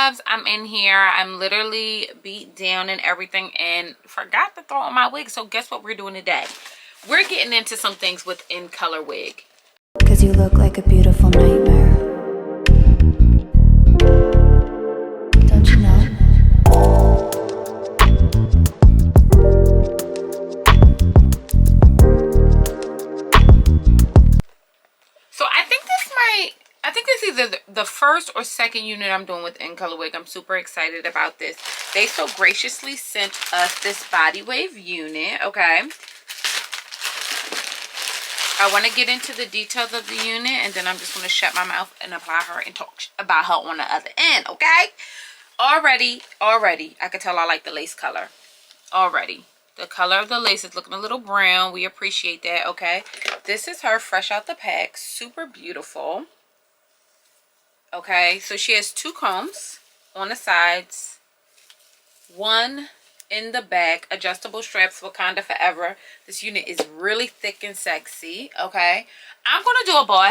loves, I'm in here. I'm literally beat down and everything and forgot to throw on my wig. So guess what we're doing today? We're getting into some things with Incolorwig. Cause you look like a beautiful nightmare. Don't you know? So I think this is either the first or second unit I'm doing with Incolorwig. I'm super excited about this. They so graciously sent us this body wave unit, okay? I want to get into the details of the unit, and then I'm just going to shut my mouth and apply her and talk about her on the other end, okay? Already, I can tell I like the lace color. Already. The color of the lace is looking a little brown. We appreciate that, okay? This is her fresh out the pack. Super beautiful. Okay, so she has 2 combs on the sides. 1 in the back. Adjustable straps, Wakanda Forever. This unit is really thick and sexy, okay? I'm going to do a ball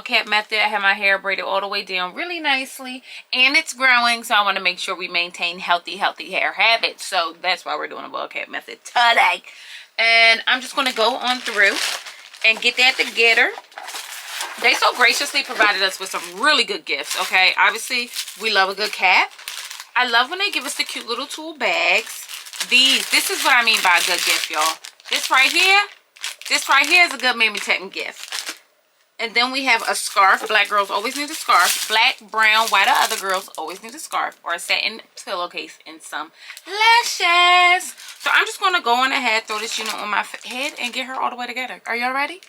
cap method. I have my hair braided all the way down really nicely. And it's growing, so I want to make sure we maintain healthy hair habits. So that's why we're doing a ball cap method today. And I'm just going to go on through and get that together. They so graciously provided us with some really good gifts, okay? Obviously, we love a good cap. I love when they give us the cute little tool bags. This is what I mean by a good gift, y'all. This right here is a good Mammy Teton gift. And then we have a scarf. Black girls always need a scarf. Black, brown, white, or other girls always need a scarf or a satin pillowcase and some lashes. So I'm just going to go on ahead, throw this unit on my head, and get her all the way together. Are y'all ready?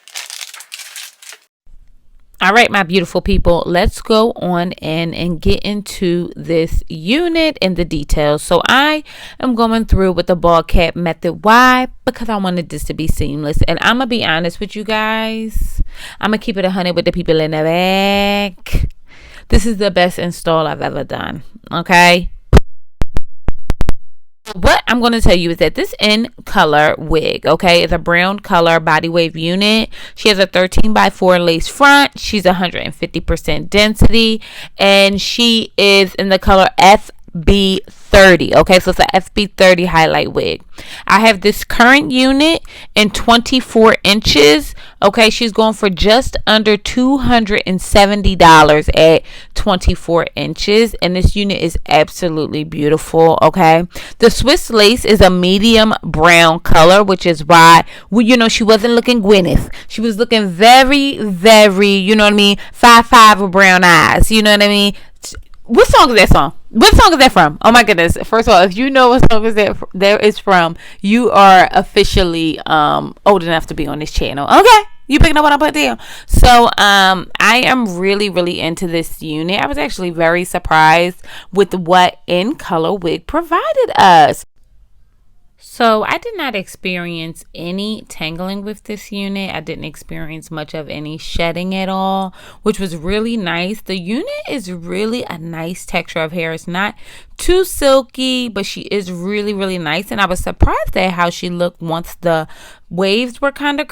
All right, my beautiful people, let's go on in and get into this unit and the details. So I am going through with the ball cap method. Why? Because I wanted this to be seamless. And I'm going to be honest with you guys. I'm going to keep it 100 with the people in the back. This is the best install I've ever done. Okay? What I'm going to tell you is that this Incolorwig, okay, is a brown color body wave unit. She has a 13x4 lace front. She's 150% density, and she is in the color FB30. Okay, so it's a FB30 highlight wig. I have this current unit in 24 inches. Okay, she's going for just under $270 at 24 inches. And this unit is absolutely beautiful. Okay, the Swiss lace is a medium brown color, which is why, she wasn't looking Gwyneth. She was looking very, very, you know what I mean, 5'5" with brown eyes. You know what I mean? What song is that song? What song is that from? Oh my goodness. First of all, if you know what song is that is from, you are officially old enough to be on this channel. Okay? You picking up what I put down? So I am really, really into this unit. I was actually very surprised with what Incolorwig provided us. So I did not experience any tangling with this unit. I didn't experience much of any shedding at all, which was really nice. The unit is really a nice texture of hair. It's not too silky, but she is really, really nice. And I was surprised at how she looked once the waves were kind of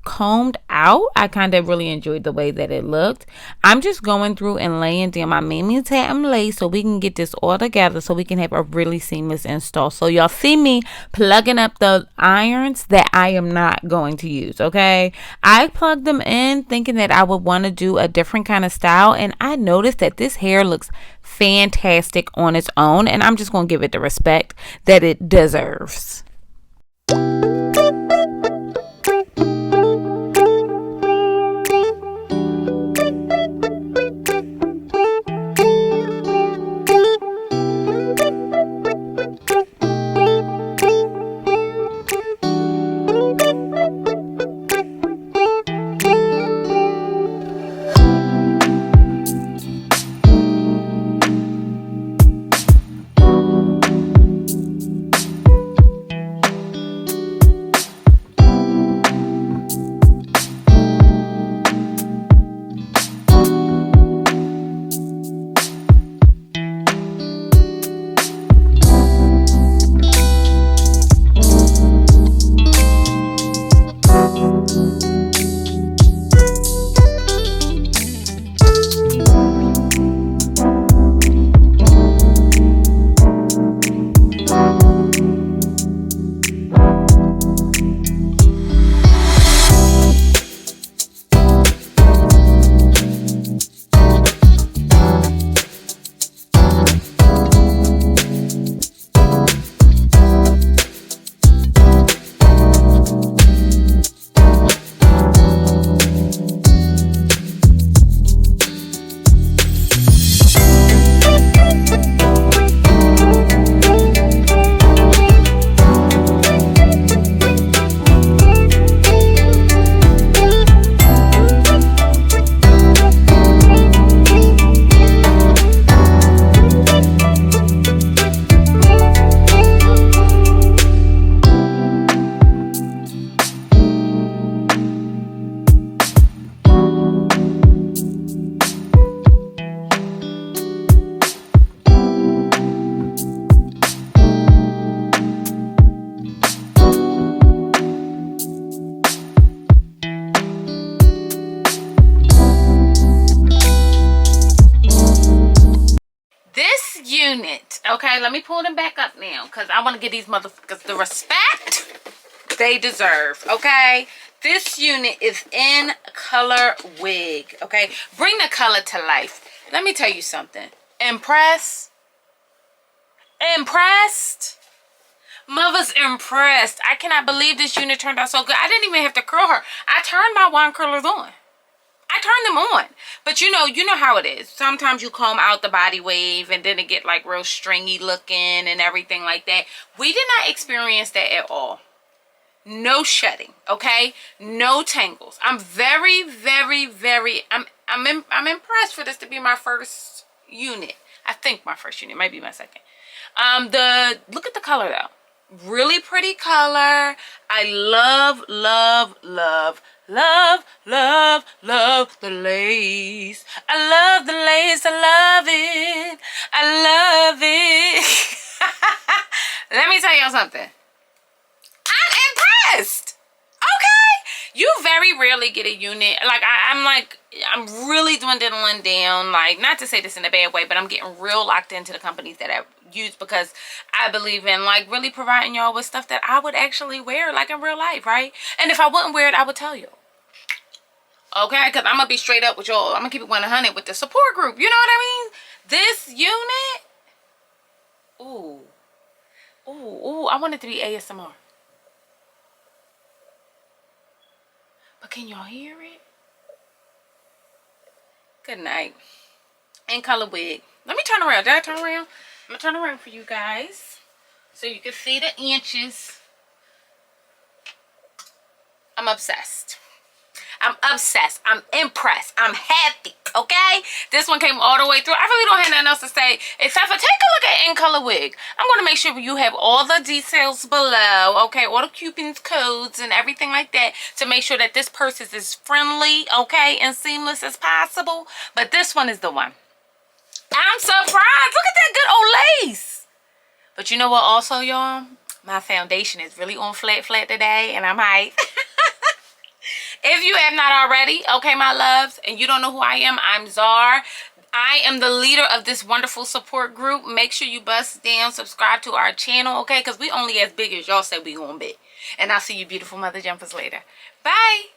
combed out. I kind of really enjoyed the way that it looked. I'm just going through and laying down my Mammy Teton lace so we can get this all together so we can have a really seamless install. So y'all see me plugging up the irons that I am not going to use, okay? I plugged them in thinking that I would want to do a different kind of style, and I noticed that this hair looks fantastic on its own, and I'm just going to give it the respect that it deserves. pull them back up now because I want to give these motherfuckers the respect they deserve, okay? This unit is Incolorwig, okay? Bring the color to life. Let me tell you something. Impressed? Mother's impressed. I cannot believe this unit turned out so good. I didn't even have to curl her. I turned my wand curlers on. I turned them on. But you know how it is. Sometimes you comb out the body wave and then it get like real stringy looking and everything like that. We did not experience that at all. No shedding, okay? No tangles. I'm very, very, very, I'm impressed for this to be my first unit. I think my first unit, might be my second. Look at the color though. Really pretty color. I love the lace. I love the lace. I love it. Let me tell y'all something. I'm impressed. Okay, you very rarely get a unit like I'm really dwindling down. Like, not to say this in a bad way, but I'm getting real locked into the companies that I use because I believe in like really providing y'all with stuff that I would actually wear like in real life, right? And if I wouldn't wear it, I would tell you. Okay, because I'm gonna be straight up with y'all. I'm gonna keep it 100 with the support group. You know what I mean? This unit, ooh, I want it to be ASMR. But can y'all hear it? Good night. Incolorwig. Let me turn around. Did I turn around? I'm gonna turn around for you guys so you can see the inches. I'm obsessed. I'm obsessed. I'm impressed. I'm happy. Okay? This one came all the way through. I really don't have nothing else to say except for take a look at Incolorwig. I'm going to make sure you have all the details below. Okay? All the coupons, codes, and everything like that to make sure that this purse is as friendly, okay, and seamless as possible. But this one is the one. I'm surprised. Look at that good old lace. But you know what also, y'all? My foundation is really on flat today, and I'm hyped. If you have not already, okay, my loves, and you don't know who I am, I'm Czar. I am the leader of this wonderful support group. Make sure you bust down, subscribe to our channel, okay? Because we only as big as y'all say we gonna be. And I'll see you beautiful mother jumpers later. Bye.